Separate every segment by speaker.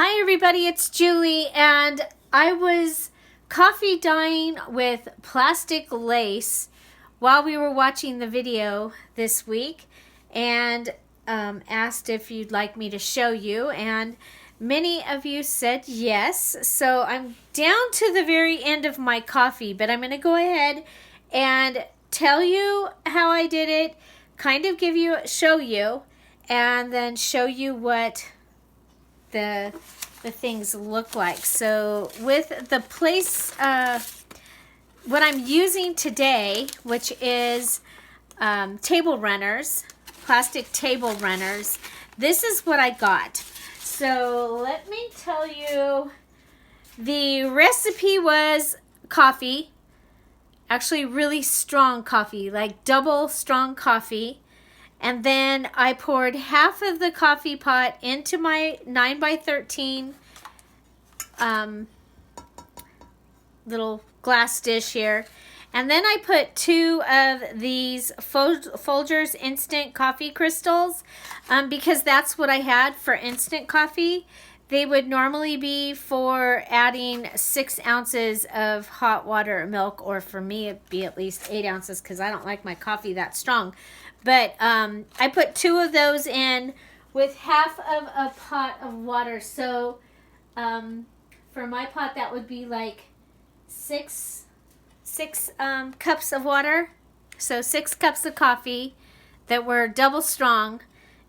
Speaker 1: Hi everybody, it's Julie, and I was coffee dyeing with plastic lace while we were watching the video this week, and asked if you'd like me to show you, and many of you said yes. So I'm down to the very end of my coffee, but I'm going to go ahead and tell you how I did it, kind of show you, and then show you what the things look like. So with the place, what I'm using today, which is table runners, plastic table runners, this is what I got. So let me tell you, the recipe was coffee, actually really strong coffee, like double strong coffee. And then I poured half of the coffee pot into my 9x13 little glass dish here. And then I put 2 of these Folgers instant coffee crystals because that's what I had for instant coffee. They would normally be for adding 6 ounces of hot water or milk, or for me it'd be at least 8 ounces because I don't like my coffee that strong. But I put 2 of those in with half of a pot of water. So for my pot, that would be like 6 cups of water. So 6 cups of coffee that were double strong,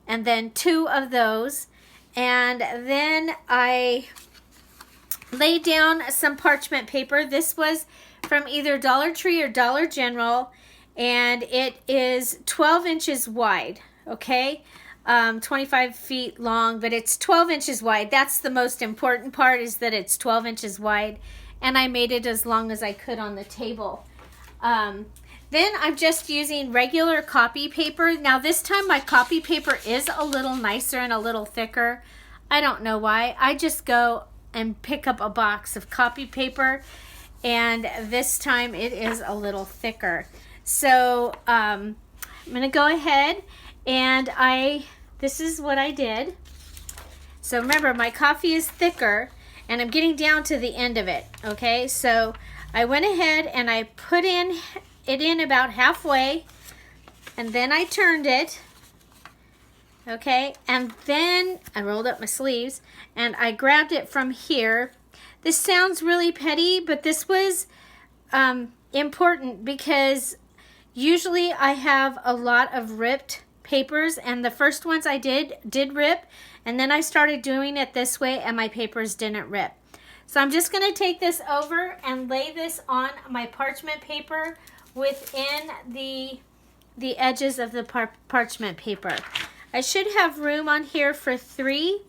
Speaker 1: and then 2 of those. And then I laid down some parchment paper. This was from either Dollar Tree or Dollar General. And it is 12 inches wide, okay? 25 feet long, but it's 12 inches wide. That's the most important part, is that it's 12 inches wide. And I made it as long as I could on the table. Then I'm just using regular copy paper. Now this time my copy paper is a little nicer and a little thicker. I don't know why. I just go and pick up a box of copy paper, and this time it is a little thicker. So I'm going to go ahead and this is what I did. So remember, my coffee is thicker and I'm getting down to the end of it. Okay, so I went ahead and I put it in about halfway, and then I turned it. Okay, and then I rolled up my sleeves and I grabbed it from here. This sounds really petty, but this was important because usually I have a lot of ripped papers, and the first ones I did rip, and then I started doing it this way and my papers didn't rip. So I'm just going to take this over and lay this on my parchment paper within the edges of the parchment paper. I should have room on here for 3.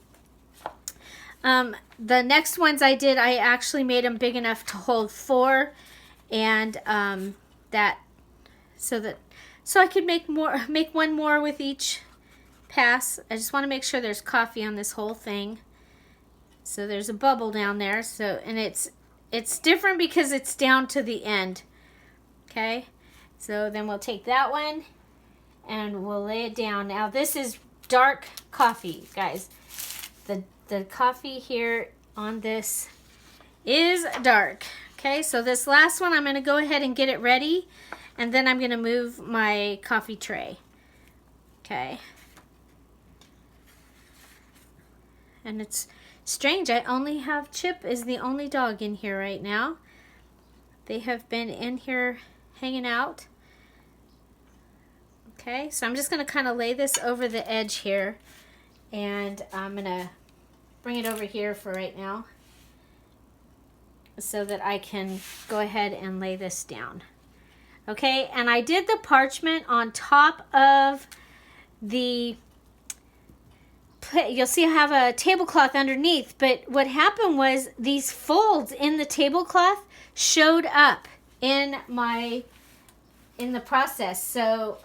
Speaker 1: The next ones I did, I actually made them big enough to hold 4, and so I could make one more with each pass. I just want to make sure there's coffee on this whole thing. So there's a bubble down there. So, and it's different because it's down to the end. Okay. So then we'll take that one and we'll lay it down. Now this is dark coffee, guys. The coffee here on this is dark. Okay, so this last one, I'm going to go ahead and get it ready, and then I'm going to move my coffee tray. Okay. And it's strange, I only have Chip is the only dog in here right now. They have been in here hanging out. Okay, so I'm just going to kind of lay this over the edge here, and I'm going to bring it over here for right now, so that I can go ahead and lay this down. Okay, and I did the parchment on top of the, you'll see I have a tablecloth underneath, but what happened was these folds in the tablecloth showed up in the process. So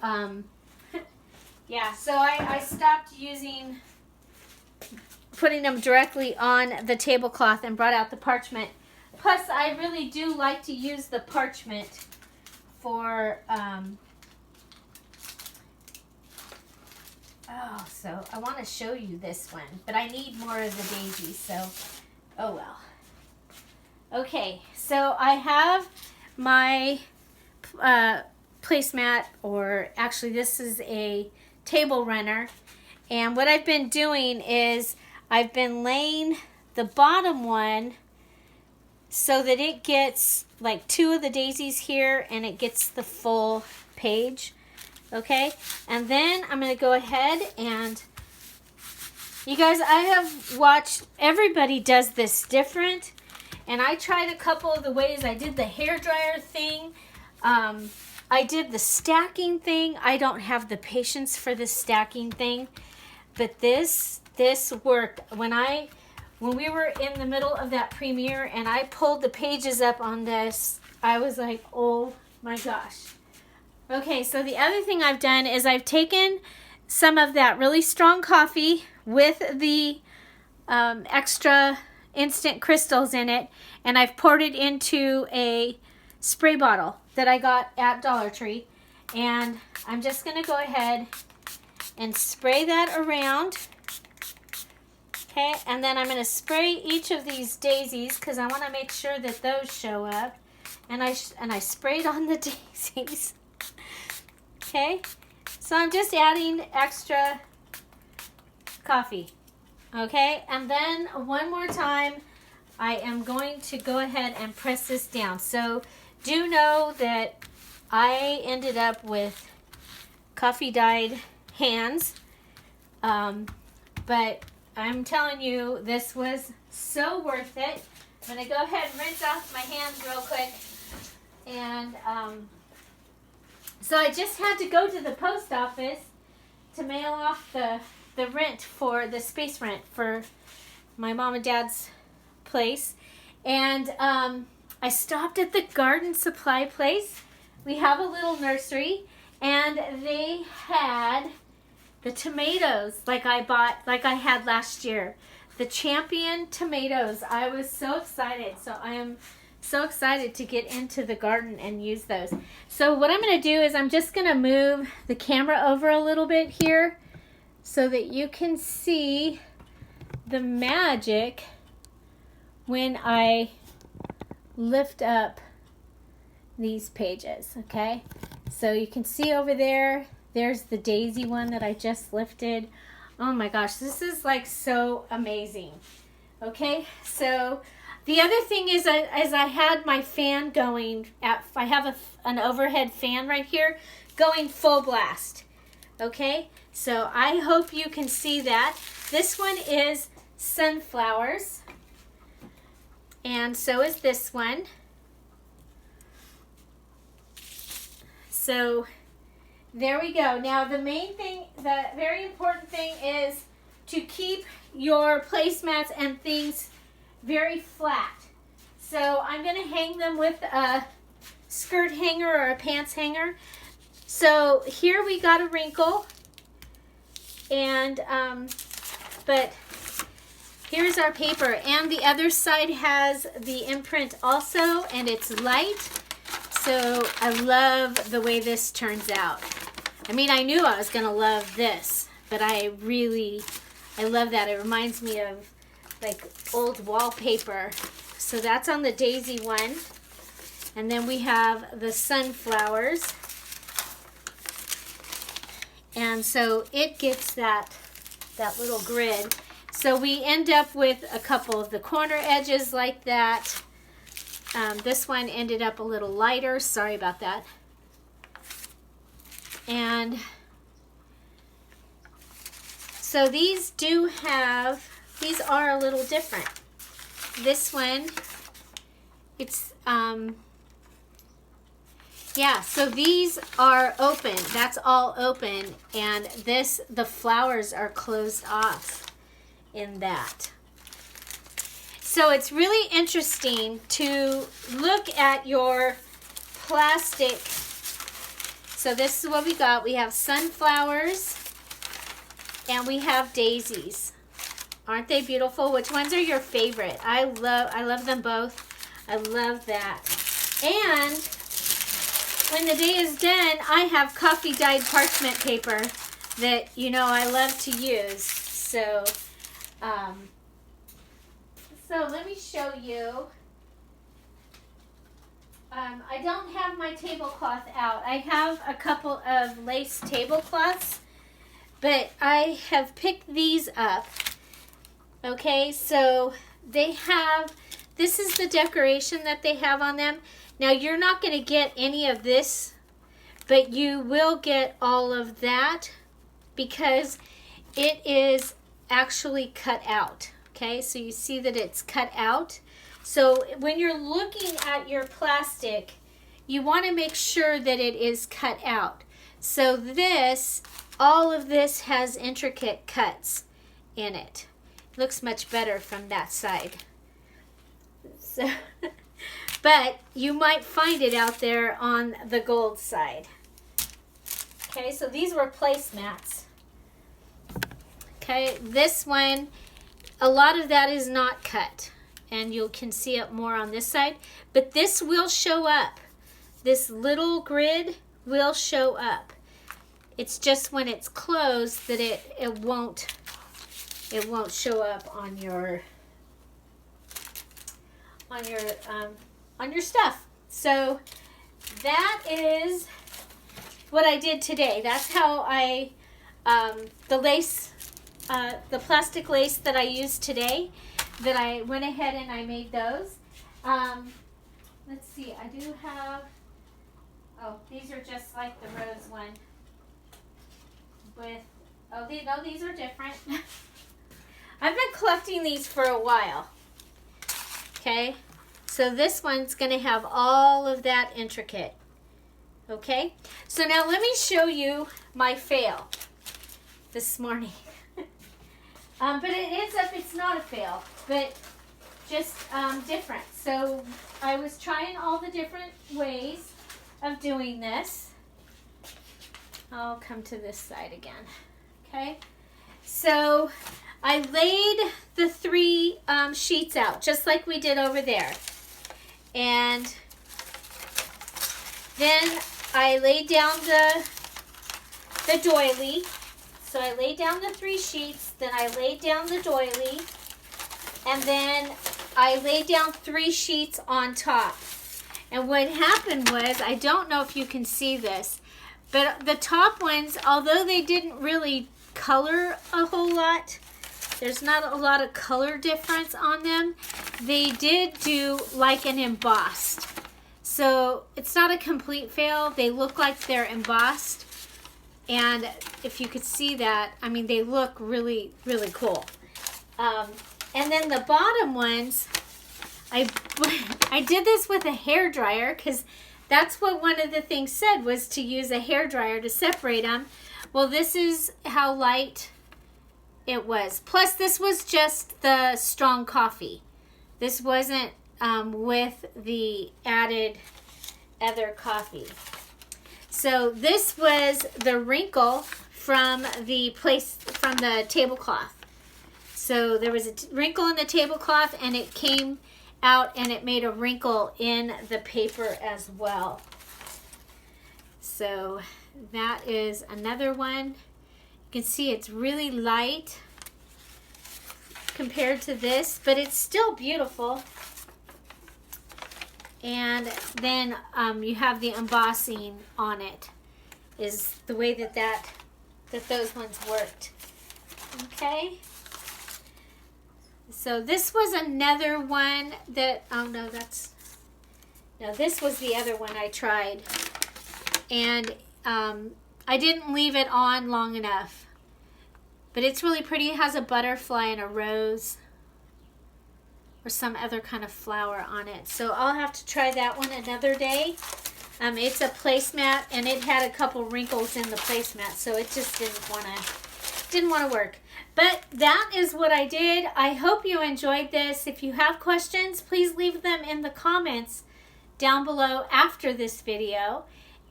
Speaker 1: yeah, so I stopped putting them directly on the tablecloth and brought out the parchment. Plus, I really do like to use the parchment for Oh, so I want to show you this one, but I need more of the daisies, so oh well. Okay, so I have my placemat, or actually this is a table runner, and what I've been doing is I've been laying the bottom one so that it gets like 2 of the daisies here and it gets the full page. Okay, and then I'm going to go ahead and, you guys, I have watched, everybody does this different, and I tried a couple of the ways. I did the hairdryer thing. I did the stacking thing. I don't have the patience for the stacking thing, but this worked. When we were in the middle of that premiere and I pulled the pages up on this, I was like, oh my gosh. Okay, so the other thing I've done is I've taken some of that really strong coffee with the extra instant crystals in it, and I've poured it into a spray bottle that I got at Dollar Tree, and I'm just going to go ahead and spray that around. Okay, and then I'm going to spray each of these daisies because I want to make sure that those show up, and I sprayed on the daisies. Okay, so I'm just adding extra coffee. Okay, and then one more time, I am going to go ahead and press this down. So do know that I ended up with coffee dyed hands, but I'm telling you, this was so worth it. I'm going to go ahead and rinse off my hands real quick, and so I just had to go to the post office to mail off the rent for the space rent for my mom and dad's place. And I stopped at the garden supply place. We have a little nursery, and they had the tomatoes like I had last year. The Champion tomatoes. I was so excited. So I am so excited to get into the garden and use those. So what I'm going to do is I'm just going to move the camera over a little bit here so that you can see the magic when I lift up these pages. Okay, so you can see over there, there's the daisy one that I just lifted. Oh my gosh, this is like so amazing. Okay, so the other thing is I had my fan going I have an overhead fan right here going full blast. Okay, so I hope you can see that. This one is sunflowers, and so is this one. So there we go. Now the main thing, the very important thing is to keep your placemats and things very flat. So I'm going to hang them with a skirt hanger or a pants hanger. So here we got a wrinkle, and but here's our paper, and the other side has the imprint also, and it's light. So I love the way this turns out. I mean, I knew I was going to love this, but I love that. It reminds me of like old wallpaper. So that's on the daisy one. And then we have the sunflowers. And so it gets that little grid. So we end up with a couple of the corner edges like that. This one ended up a little lighter. Sorry about that. And so these are a little different. This one, it's, yeah, so these are open. That's all open. And the flowers are closed off in that. So it's really interesting to look at your plastic. So this is what we got. We have sunflowers and we have daisies. Aren't they beautiful? Which ones are your favorite? I love them both. I love that. And when the day is done, I have coffee dyed parchment paper that, you know, I love to use. So, so let me show you. I don't have my tablecloth out. I have a couple of lace tablecloths, but I have picked these up. Okay, so they have, this is the decoration that they have on them. Now you're not going to get any of this, but you will get all of that because it is actually cut out. Okay, so you see that it's cut out. So when you're looking at your plastic, you want to make sure that it is cut out. So this, all of this has intricate cuts in it. Looks much better from that side. So, but you might find it out there on the gold side. Okay, so these were placemats. Okay, this one, a lot of that is not cut, and you can see it more on this side, but this will show up. This little grid will show up. It's just when it's closed that it won't show up on your stuff. So that is what I did today. That's how I the lace, the plastic lace that I used today, that I went ahead and I made those. Let's see, I do have, oh, these are just like the rose one with, oh, no, these are different. I've been collecting these for a while. Okay, so this one's going to have all of that intricate. Okay, so now let me show you my fail this morning. But it ends up, it's not a fail, but just different. So I was trying all the different ways of doing this. I'll come to this side again. Okay, so I laid the 3 sheets out just like we did over there, and then I laid down the doily. So I laid down the 3 sheets, then I laid down the doily, and then I laid down 3 sheets on top. And what happened was, I don't know if you can see this, but the top ones, although they didn't really color a whole lot, there's not a lot of color difference on them, they did do like an embossed. So it's not a complete fail. They look like they're embossed. And if you could see that, I mean, they look really, really cool. And then the bottom ones, I did this with a hair dryer because that's what one of the things said, was to use a hair dryer to separate them. Well, this is how light it was. Plus, this was just the strong coffee. This wasn't with the added other coffee. So this was the wrinkle from the tablecloth. So there was a wrinkle in the tablecloth, and it came out and it made a wrinkle in the paper as well. So that is another one. You can see it's really light compared to this, but it's still beautiful. And then you have the embossing on it, is the way that those ones worked. Okay. So this was another one that, oh no, this was the other one I tried. And I didn't leave it on long enough. But it's really pretty. It has a butterfly and a rose, or some other kind of flower on it. So I'll have to try that one another day. It's a placemat, and it had a couple wrinkles in the placemat, so it just didn't want to work. But that is what I did. I hope you enjoyed this. If you have questions, please leave them in the comments down below after this video.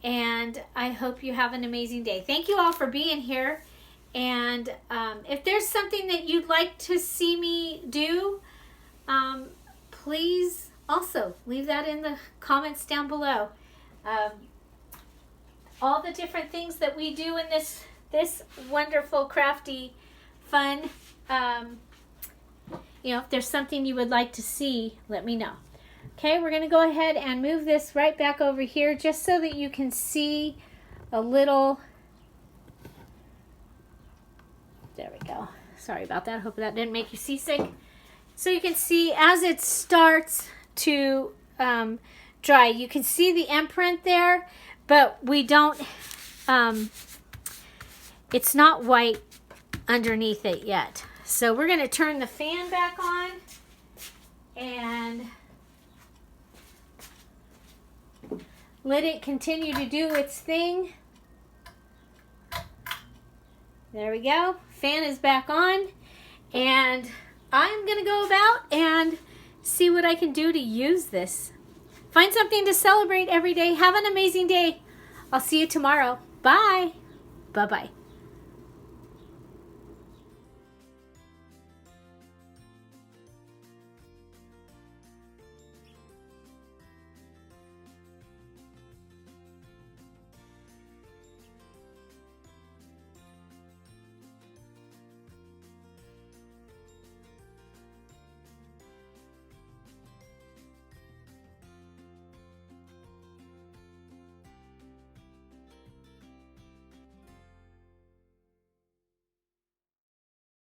Speaker 1: And I hope you have an amazing day. Thank you all for being here. And if there's something that you'd like to see me do, please also leave that in the comments down below. All the different things that we do in this this wonderful, crafty, fun. You know, if there's something you would like to see, let me know. Okay, we're going to go ahead and move this right back over here just so that you can see a little. There we go. Sorry about that. Hope that didn't make you seasick. So you can see as it starts to dry, you can see the imprint there, but we don't, it's not white underneath it yet. So we're going to turn the fan back on and let it continue to do its thing. There we go. Fan is back on, and I'm going to go about and see what I can do to use this. Find something to celebrate every day. Have an amazing day. I'll see you tomorrow. Bye. Bye-bye.